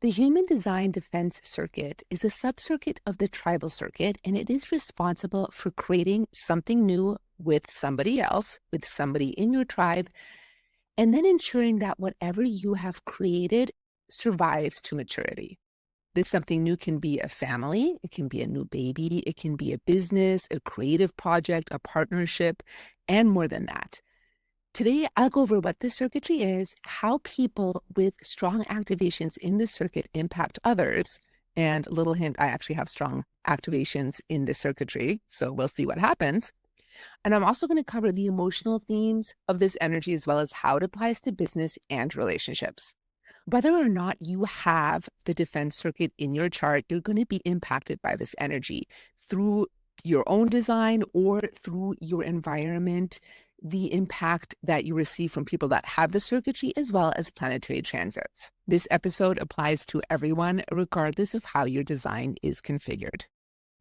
The human design defense circuit is a subcircuit of the tribal circuit, and it is responsible for creating something new with somebody else, with somebody in your tribe, and then ensuring that whatever you have created survives to maturity. This something new can be a family, it can be a new baby, it can be a business, a creative project, a partnership, and more than that. Today, I'll go over what the circuitry is, how people with strong activations in the circuit impact others, and a little hint, I actually have strong activations in the circuitry, so we'll see what happens. And I'm also going to cover the emotional themes of this energy as well as how it applies to business and relationships. Whether or not you have the defense circuit in your chart, you're going to be impacted by this energy through your own design or through your environment, the impact that you receive from people that have the circuitry, as well as planetary transits. This episode applies to everyone, regardless of how your design is configured.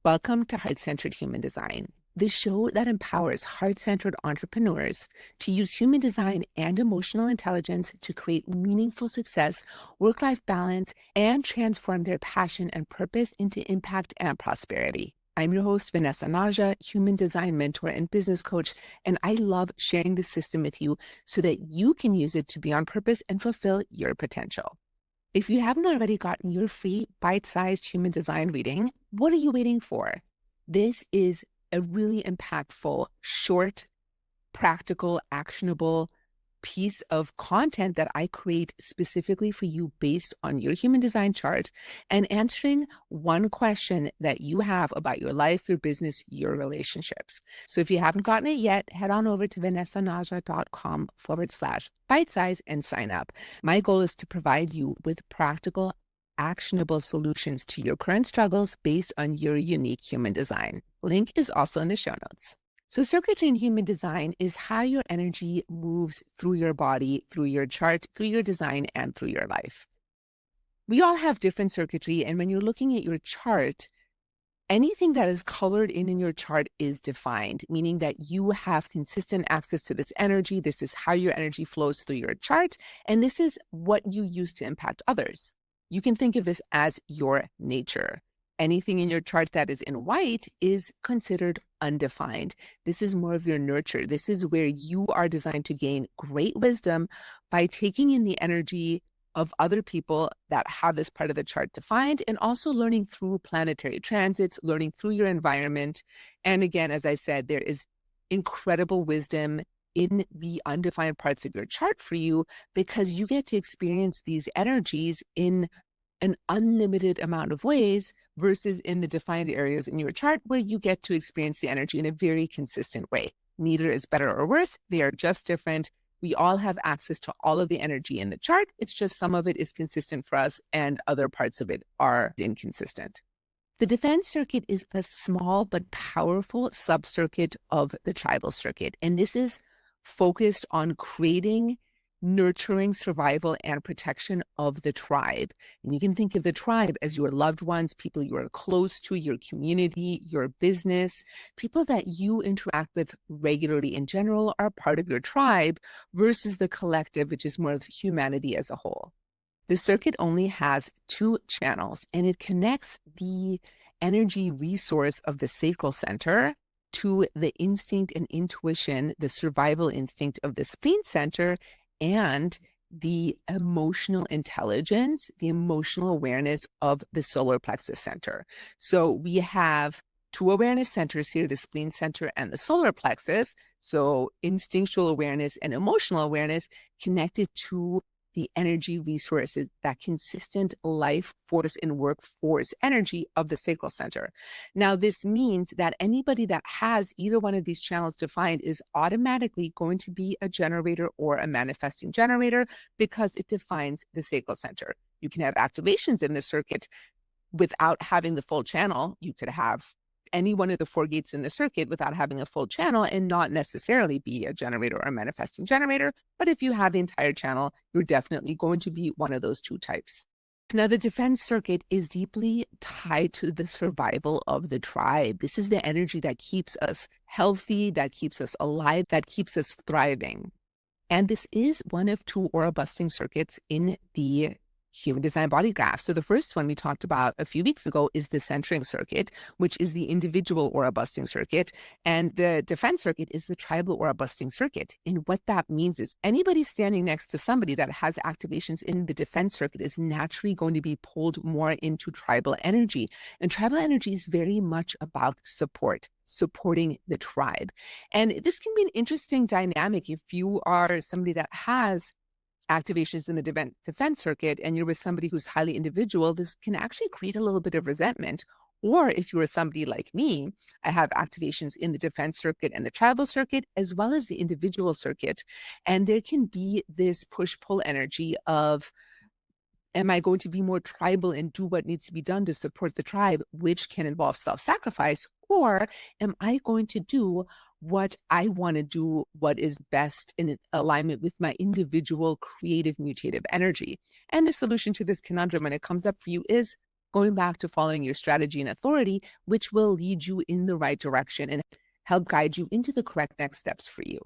Welcome to Heart-Centered Human Design, the show that empowers heart-centered entrepreneurs to use human design and emotional intelligence to create meaningful success, work-life balance, and transform their passion and purpose into impact and prosperity. I'm your host, Vanessa Naja, human design mentor and business coach, and I love sharing this system with you so that you can use it to be on purpose and fulfill your potential. If you haven't already gotten your free bite-sized human design reading, what are you waiting for? This is a really impactful, short, practical, actionable piece of content that I create specifically for you based on your human design chart and answering one question that you have about your life, your business, your relationships. So if you haven't gotten it yet, head on over to vanessanaja.com/bite-size and sign up. My goal is to provide you with practical, actionable solutions to your current struggles based on your unique human design. Link is also in the show notes. So circuitry in human design is how your energy moves through your body, through your chart, through your design, and through your life. We all have different circuitry, and when you're looking at your chart, anything that is colored in your chart is defined, meaning that you have consistent access to this energy. This is how your energy flows through your chart, and this is what you use to impact others. You can think of this as your nature. Anything in your chart that is in white is considered undefined. This is more of your nurture. This is where you are designed to gain great wisdom by taking in the energy of other people that have this part of the chart defined, and also learning through planetary transits, learning through your environment. And again, as I said, there is incredible wisdom in the undefined parts of your chart for you because you get to experience these energies in an unlimited amount of ways versus in the defined areas in your chart where you get to experience the energy in a very consistent way. Neither is better or worse. They are just different. We all have access to all of the energy in the chart. It's just some of it is consistent for us and other parts of it are inconsistent. The defense circuit is a small but powerful subcircuit of the tribal circuit. And this is focused on creating, nurturing survival and protection of the tribe. And you can think of the tribe as your loved ones, people you are close to, your community, your business, people that you interact with regularly in general are part of your tribe versus the collective, which is more of humanity as a whole. The circuit only has 2 channels, and it connects the energy resource of the sacral center to the instinct and intuition, the survival instinct of the spleen center, and the emotional intelligence, the emotional awareness of the solar plexus center. So we have 2 awareness centers here, the spleen center and the solar plexus. So instinctual awareness and emotional awareness connected to the energy resources, that consistent life force and workforce energy of the sacral center. Now, this means that anybody that has either one of these channels defined is automatically going to be a generator or a manifesting generator because it defines the sacral center. You can have activations in the circuit without having the full channel. You could have any one of the 4 gates in the circuit without having a full channel and not necessarily be a generator or a manifesting generator. But if you have the entire channel, you're definitely going to be one of those 2 types. Now, the defense circuit is deeply tied to the survival of the tribe. This is the energy that keeps us healthy, that keeps us alive, that keeps us thriving. And this is one of 2 aura busting circuits in the human design body graph. So the first one we talked about a few weeks ago is the centering circuit, which is the individual aura busting circuit. And the defense circuit is the tribal aura busting circuit. And what that means is anybody standing next to somebody that has activations in the defense circuit is naturally going to be pulled more into tribal energy. And tribal energy is very much about support, supporting the tribe. And this can be an interesting dynamic if you are somebody that has activations in the defense circuit and you're with somebody who's highly individual. This can actually create a little bit of resentment. Or if you are somebody like me, I have activations in the defense circuit and the tribal circuit, as well as the individual circuit. And there can be this push-pull energy of, am I going to be more tribal and do what needs to be done to support the tribe, which can involve self-sacrifice? Or am I going to do what I want to do, what is best in alignment with my individual creative mutative energy? And the solution to this conundrum when it comes up for you is going back to following your strategy and authority, which will lead you in the right direction and help guide you into the correct next steps for you.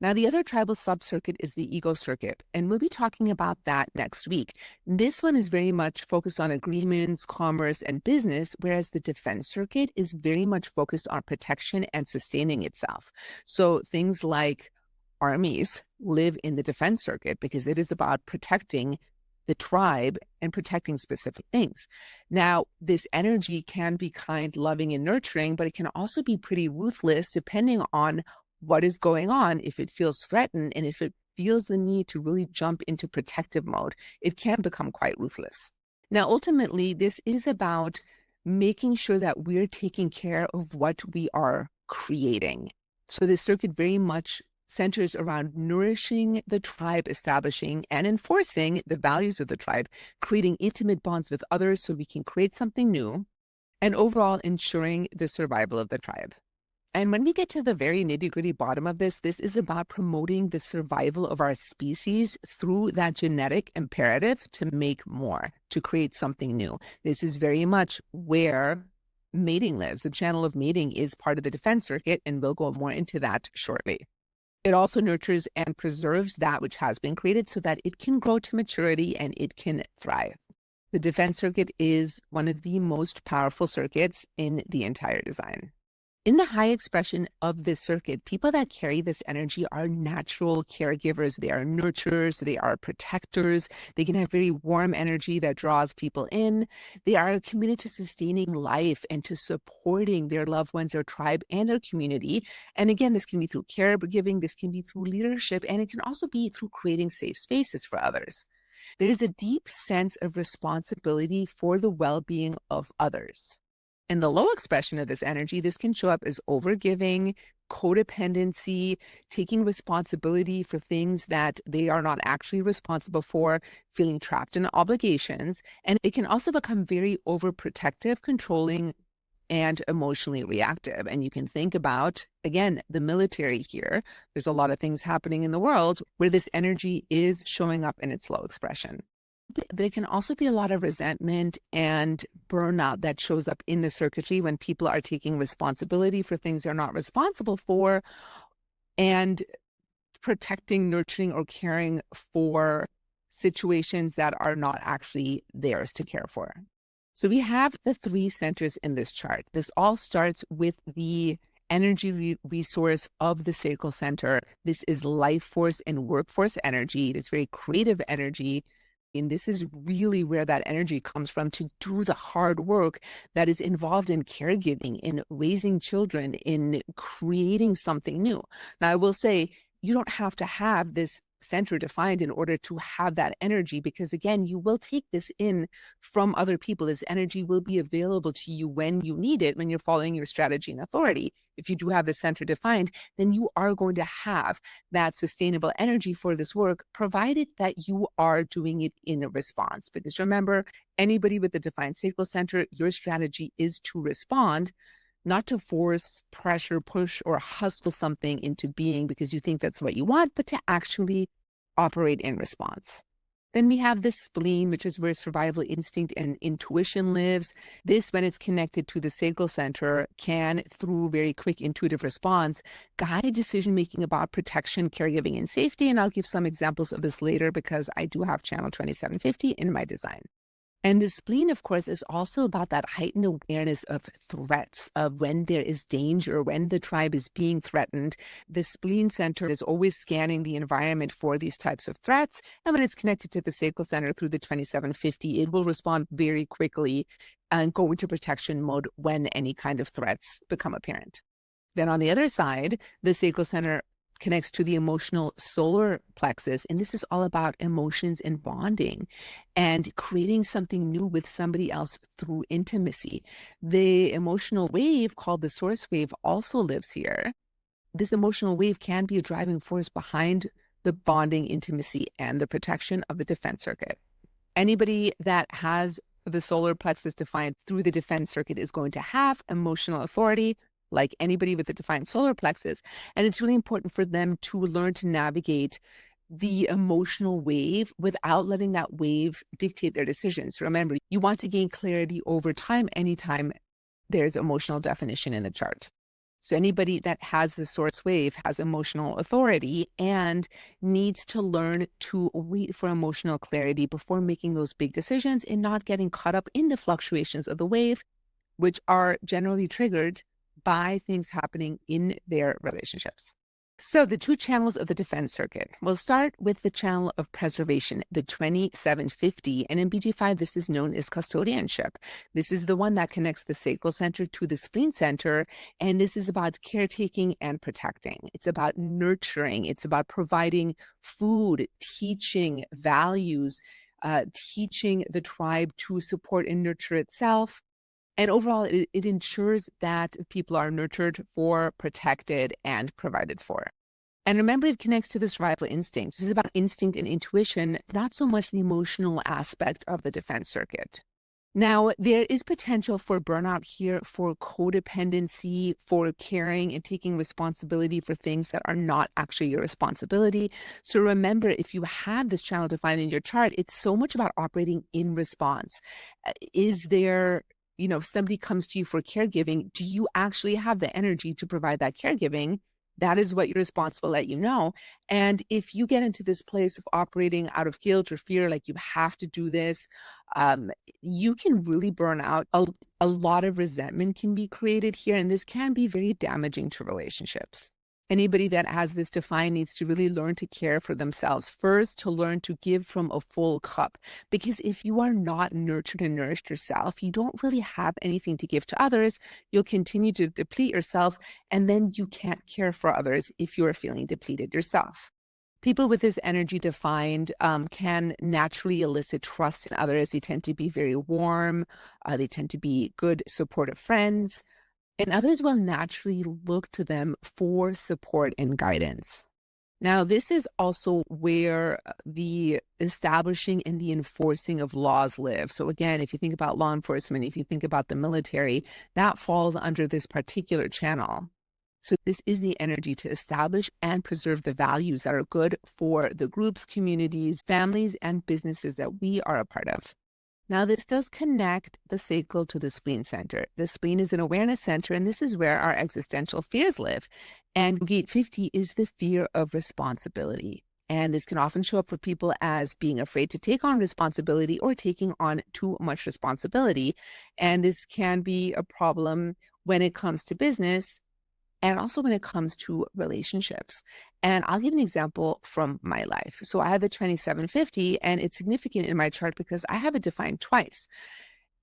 Now, the other tribal subcircuit is the ego circuit, and we'll be talking about that next week. This one is very much focused on agreements, commerce, and business, whereas the defense circuit is very much focused on protection and sustaining itself. So things like armies live in the defense circuit because it is about protecting the tribe and protecting specific things. Now, this energy can be kind, loving, and nurturing, but it can also be pretty ruthless depending on what is going on. If it feels threatened and if it feels the need to really jump into protective mode, it can become quite ruthless. Now, ultimately, this is about making sure that we're taking care of what we are creating. So this circuit very much centers around nourishing the tribe, establishing and enforcing the values of the tribe, creating intimate bonds with others so we can create something new, and overall ensuring the survival of the tribe. And when we get to the very nitty-gritty bottom of this, this is about promoting the survival of our species through that genetic imperative to make more, to create something new. This is very much where mating lives. The channel of mating is part of the defense circuit, and we'll go more into that shortly. It also nurtures and preserves that which has been created so that it can grow to maturity and it can thrive. The defense circuit is one of the most powerful circuits in the entire design. In the high expression of this circuit, people that carry this energy are natural caregivers. They are nurturers. They are protectors. They can have very warm energy that draws people in. They are committed to sustaining life and to supporting their loved ones, their tribe, and their community. And again, this can be through caregiving. This can be through leadership, and it can also be through creating safe spaces for others. There is a deep sense of responsibility for the well-being of others. In the low expression of this energy, this can show up as overgiving, codependency, taking responsibility for things that they are not actually responsible for, feeling trapped in obligations. And it can also become very overprotective, controlling, and emotionally reactive. And you can think about, again, the military here. There's a lot of things happening in the world where this energy is showing up in its low expression. There can also be a lot of resentment and burnout that shows up in the circuitry when people are taking responsibility for things they're not responsible for and protecting, nurturing, or caring for situations that are not actually theirs to care for. So we have the three centers in this chart. This all starts with the energy resource of the sacral center. This is life force and workforce energy. It is very creative energy. And this is really where that energy comes from to do the hard work that is involved in caregiving, in raising children, in creating something new. Now, I will say, you don't have to have this center defined in order to have that energy, because again, you will take this in from other people. This energy will be available to you when you need it, when you're following your strategy and authority. If you do have the center defined, then you are going to have that sustainable energy for this work, provided that you are doing it in a response. Because remember, anybody with the defined sacral center, your strategy is to respond, not to force, pressure, push, or hustle something into being because you think that's what you want, but to actually operate in response. Then we have the spleen, which is where survival instinct and intuition lives. This, when it's connected to the sacral center, can, through very quick intuitive response, guide decision-making about protection, caregiving, and safety. And I'll give some examples of this later because I do have channel 2750 in my design. And the spleen, of course, is also about that heightened awareness of threats, of when there is danger, when the tribe is being threatened. The spleen center is always scanning the environment for these types of threats. And when it's connected to the sacral center through the 2750, it will respond very quickly and go into protection mode when any kind of threats become apparent. Then on the other side, the sacral center connects to the emotional solar plexus. And this is all about emotions and bonding and creating something new with somebody else through intimacy. The emotional wave, called the source wave, also lives here. This emotional wave can be a driving force behind the bonding, intimacy, and the protection of the defense circuit. Anybody that has the solar plexus defined through the defense circuit is going to have emotional authority, like anybody with a defined solar plexus. And it's really important for them to learn to navigate the emotional wave without letting that wave dictate their decisions. Remember, you want to gain clarity over time anytime there's emotional definition in the chart. So anybody that has the source wave has emotional authority and needs to learn to wait for emotional clarity before making those big decisions and not getting caught up in the fluctuations of the wave, which are generally triggered by things happening in their relationships. So the two channels of the defense circuit. We'll start with the channel of preservation, the 2750. And in BG5, this is known as custodianship. This is the one that connects the sacral center to the spleen center. And this is about caretaking and protecting. It's about nurturing. It's about providing food, teaching values, teaching the tribe to support and nurture itself. And overall, it ensures that people are nurtured for, protected, and provided for. And remember, it connects to the survival instinct. This is about instinct and intuition, not so much the emotional aspect of the defense circuit. Now, there is potential for burnout here, for codependency, for caring and taking responsibility for things that are not actually your responsibility. So remember, if you have this channel defined in your chart, it's so much about operating in response. Is there, if somebody comes to you for caregiving, do you actually have the energy to provide that caregiving? That is what your response will let you know. And if you get into this place of operating out of guilt or fear, like you have to do this, you can really burn out. A lot of resentment can be created here, and this can be very damaging to relationships. Anybody that has this defined needs to really learn to care for themselves first, to learn to give from a full cup. Because if you are not nurtured and nourished yourself, you don't really have anything to give to others. You'll continue to deplete yourself, and then you can't care for others if you are feeling depleted yourself. People with this energy defined can naturally elicit trust in others. They tend to be very warm. They tend to be good, supportive friends. And others will naturally look to them for support and guidance. Now, this is also where the establishing and the enforcing of laws live. So again, if you think about law enforcement, if you think about the military, that falls under this particular channel. So this is the energy to establish and preserve the values that are good for the groups, communities, families, and businesses that we are a part of. Now, this does connect the sacral to the spleen center. The spleen is an awareness center, and this is where our existential fears live. And gate 50 is the fear of responsibility. And this can often show up for people as being afraid to take on responsibility or taking on too much responsibility. And this can be a problem when it comes to business and also when it comes to relationships. And I'll give an example from my life. So I have the 2750, and it's significant in my chart because I have it defined twice.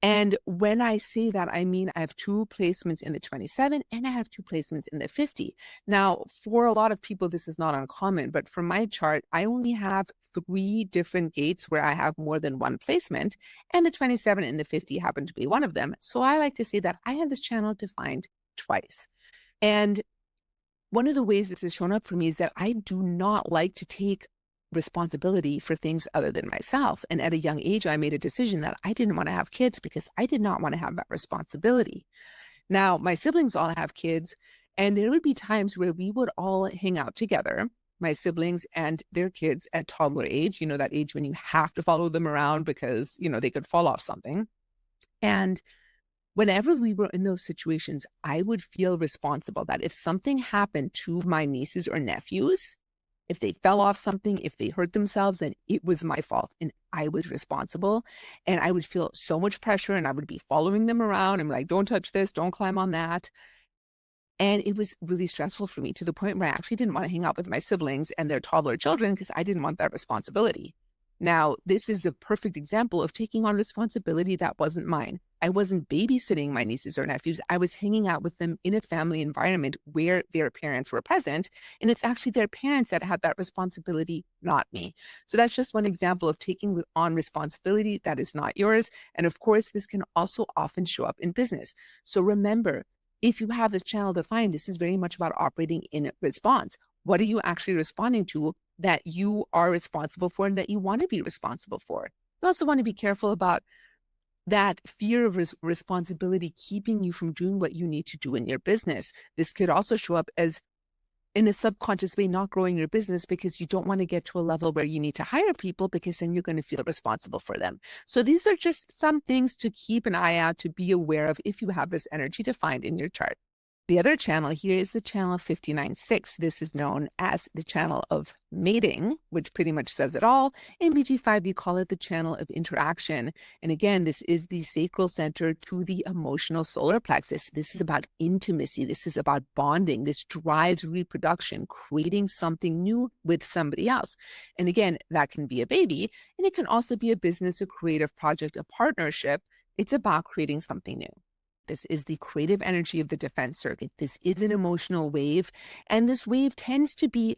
And when I say that, I mean I have 2 placements in the 27 and I have 2 placements in the 50. Now, for a lot of people, this is not uncommon, but for my chart, I only have 3 different gates where I have more than 1 placement, and the 27 and the 50 happen to be one of them. So I like to say that I have this channel defined twice. And one of the ways this has shown up for me is that I do not like to take responsibility for things other than myself. And at a young age, I made a decision that I didn't want to have kids because I did not want to have that responsibility. Now, my siblings all have kids, and there would be times where we would all hang out together. my siblings and their kids at toddler age, that age when you have to follow them around because, they could fall off something. And whenever we were in those situations, I would feel responsible that if something happened to my nieces or nephews, if they fell off something, if they hurt themselves, then it was my fault and I was responsible. And I would feel so much pressure and I would be following them around. I'm like, don't touch this, don't climb on that. And it was really stressful for me to the point where I actually didn't want to hang out with my siblings and their toddler children because I didn't want that responsibility. Now, this is a perfect example of taking on responsibility that wasn't mine. I wasn't babysitting my nieces or nephews. I was hanging out with them in a family environment where their parents were present. And it's actually their parents that had that responsibility, not me. So that's just one example of taking on responsibility that is not yours. And of course, this can also often show up in business. So remember, if you have this channel defined, this is very much about operating in response. What are you actually responding to that you are responsible for and that you want to be responsible for? You also want to be careful about that fear of responsibility keeping you from doing what you need to do in your business. This could also show up as, in a subconscious way, not growing your business because you don't want to get to a level where you need to hire people because then you're going to feel responsible for them. So these are just some things to keep an eye out, to be aware of if you have this energy defined in your chart. The other channel here is the channel 59.6. This is known as the channel of mating, which pretty much says it all. In BG5, you call it the channel of interaction. And again, this is the sacral center to the emotional solar plexus. This is about intimacy. This is about bonding. This drives reproduction, creating something new with somebody else. And again, that can be a baby, and it can also be a business, a creative project, a partnership. It's about creating something new. This is the creative energy of the defense circuit. This is an emotional wave, and this wave tends to be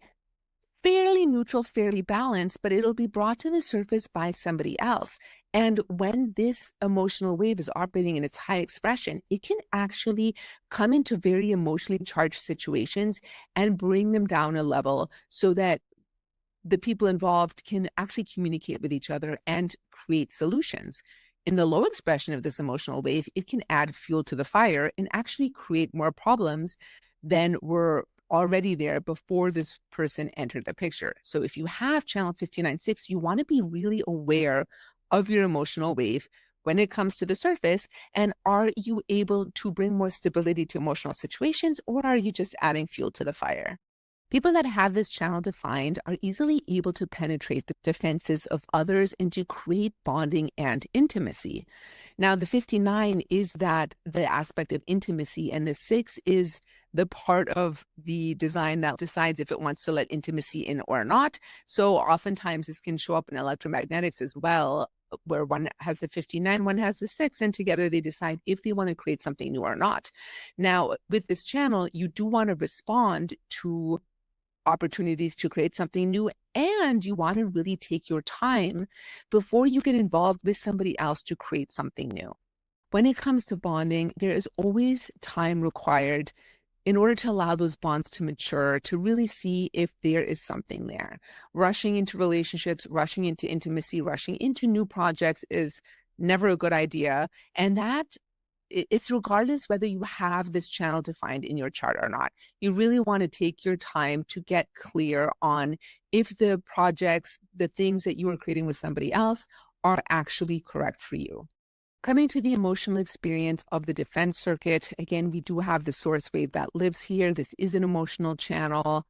fairly neutral, fairly balanced, but it'll be brought to the surface by somebody else. And when this emotional wave is operating in its high expression, it can actually come into very emotionally charged situations and bring them down a level so that the people involved can actually communicate with each other and create solutions. In the low expression of this emotional wave, it can add fuel to the fire and actually create more problems than were already there before this person entered the picture. So if you have channel 59.6, you want to be really aware of your emotional wave when it comes to the surface. And are you able to bring more stability to emotional situations, or are you just adding fuel to the fire? People that have this channel defined are easily able to penetrate the defenses of others and to create bonding and intimacy. Now, the 59 is the aspect of intimacy, and the 6 is the part of the design that decides if it wants to let intimacy in or not. So oftentimes this can show up in electromagnetics as well, where one has the 59, one has the 6, and together they decide if they want to create something new or not. Now, with this channel, you do want to respond to opportunities to create something new, and you want to really take your time before you get involved with somebody else to create something new. When it comes to bonding, there is always time required in order to allow those bonds to mature, to really see if there is something there. Rushing into relationships, rushing into intimacy, rushing into new projects is never a good idea. And that it's regardless whether you have this channel defined in your chart or not. You really want to take your time to get clear on if the projects, the things that you are creating with somebody else are actually correct for you. Coming to the emotional experience of the defense circuit, again, we do have the source wave that lives here. This is an emotional channel.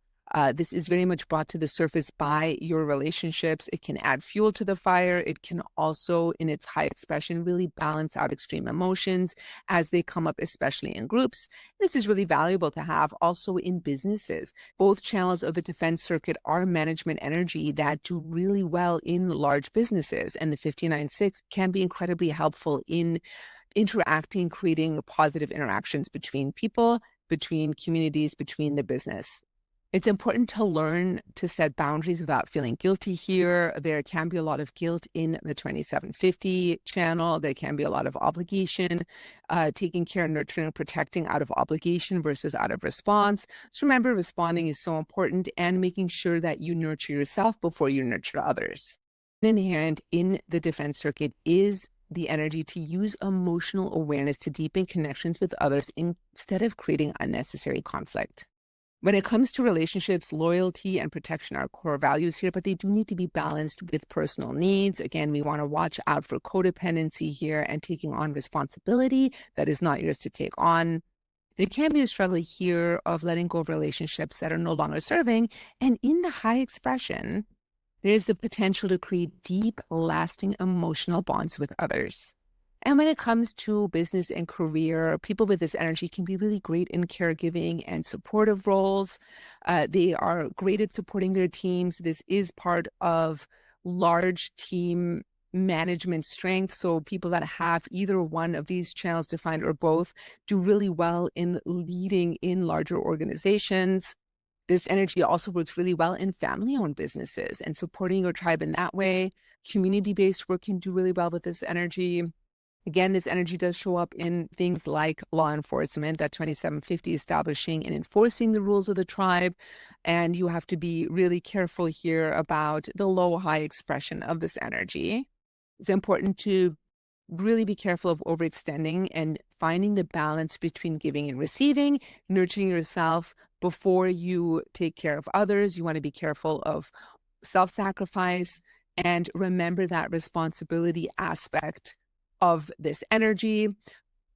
This is very much brought to the surface by your relationships. It can add fuel to the fire. It can also, in its high expression, really balance out extreme emotions as they come up, especially in groups. This is really valuable to have also in businesses. Both channels of the defense circuit are management energy that do really well in large businesses, and the 59.6 can be incredibly helpful in interacting, creating positive interactions between people, between communities, between the business. It's important to learn to set boundaries without feeling guilty here. There can be a lot of guilt in the 2750 channel. There can be a lot of obligation, taking care, nurturing, protecting out of obligation versus out of response. So remember, responding is so important, and making sure that you nurture yourself before you nurture others. Inherent in the defense circuit is the energy to use emotional awareness to deepen connections with others instead of creating unnecessary conflict. When it comes to relationships, loyalty and protection are core values here, but they do need to be balanced with personal needs. Again, we want to watch out for codependency here and taking on responsibility that is not yours to take on. There can be a struggle here of letting go of relationships that are no longer serving. And in the high expression, there's the potential to create deep, lasting emotional bonds with others. And when it comes to business and career, people with this energy can be really great in caregiving and supportive roles. They are great at supporting their teams. This is part of large team management strength. So people that have either one of these channels defined or both do really well in leading in larger organizations. This energy also works really well in family-owned businesses and supporting your tribe in that way. Community-based work can do really well with this energy. Again, this energy does show up in things like law enforcement, that 2750 establishing and enforcing the rules of the tribe. And you have to be really careful here about the low-high expression of this energy. It's important to really be careful of overextending and finding the balance between giving and receiving, nurturing yourself before you take care of others. You want to be careful of self-sacrifice and remember that responsibility aspect of this energy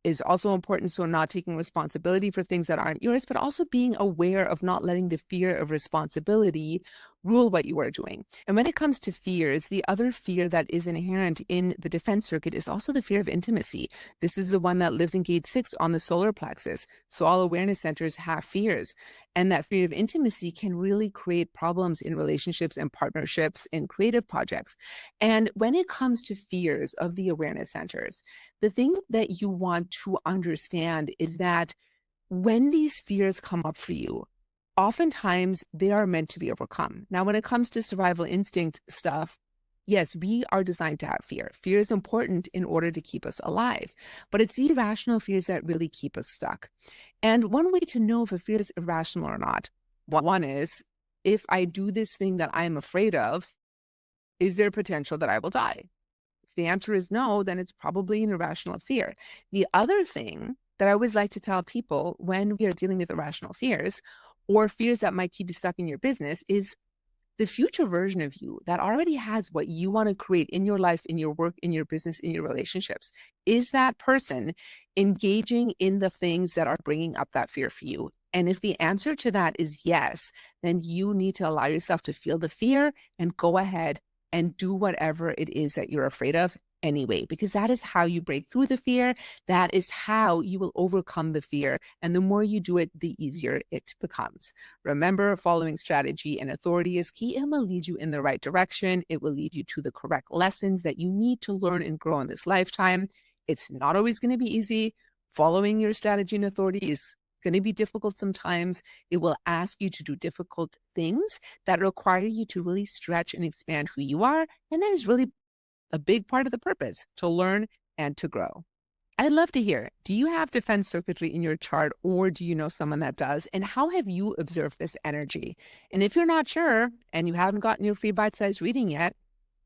is also important. So not taking responsibility for things that aren't yours, but also being aware of not letting the fear of responsibility rule what you are doing. And when it comes to fears, the other fear that is inherent in the defense circuit is also the fear of intimacy. This is the one that lives in gate 6 on the solar plexus. So all awareness centers have fears. And that fear of intimacy can really create problems in relationships and partnerships in creative projects. And when it comes to fears of the awareness centers, the thing that you want to understand is that when these fears come up for you, oftentimes they are meant to be overcome. Now, when it comes to survival instinct stuff, yes, we are designed to have fear. Fear is important in order to keep us alive, but it's the irrational fears that really keep us stuck. And one way to know if a fear is irrational or not, one is, if I do this thing that I'm afraid of, is there potential that I will die? If the answer is no, then it's probably an irrational fear. The other thing that I always like to tell people when we are dealing with irrational fears or fears that might keep you stuck in your business is the future version of you that already has what you want to create in your life, in your work, in your business, in your relationships. Is that person engaging in the things that are bringing up that fear for you? And if the answer to that is yes, then you need to allow yourself to feel the fear and go ahead and do whatever it is that you're afraid of anyway, because that is how you break through the fear. That is how you will overcome the fear. And the more you do it, the easier it becomes. Remember, following strategy and authority is key. It will lead you in the right direction. It will lead you to the correct lessons that you need to learn and grow in this lifetime. It's not always going to be easy. Following your strategy and authority is going to be difficult sometimes. It will ask you to do difficult things that require you to really stretch and expand who you are. And that is really a big part of the purpose, to learn and to grow. I'd love to hear, do you have defense circuitry in your chart, or do you know someone that does? And how have you observed this energy? And if you're not sure and you haven't gotten your free bite-sized reading yet,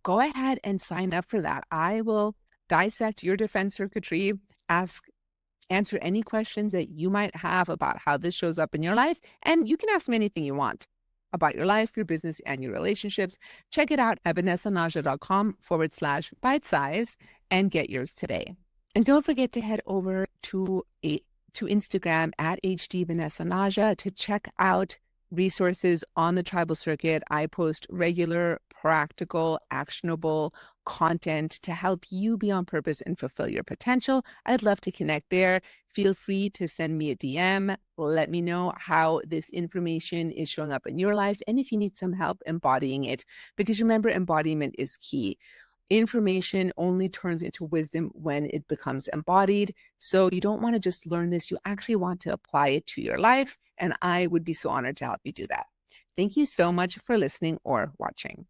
go ahead and sign up for that. I will dissect your defense circuitry, answer any questions that you might have about how this shows up in your life. And you can ask me anything you want about your life, your business, and your relationships. Check it out at vanessanaja.com/bite-size and get yours today. And don't forget to head over to Instagram at @HDVanessaNaja to check out resources on the tribal circuit. I post regular, practical, actionable content to help you be on purpose and fulfill your potential. I'd love to connect there. Feel free to send me a DM. Let me know how this information is showing up in your life and if you need some help embodying it. Because remember, embodiment is key. Information only turns into wisdom when it becomes embodied. So you don't want to just learn this. You actually want to apply it to your life. And I would be so honored to help you do that. Thank you so much for listening or watching.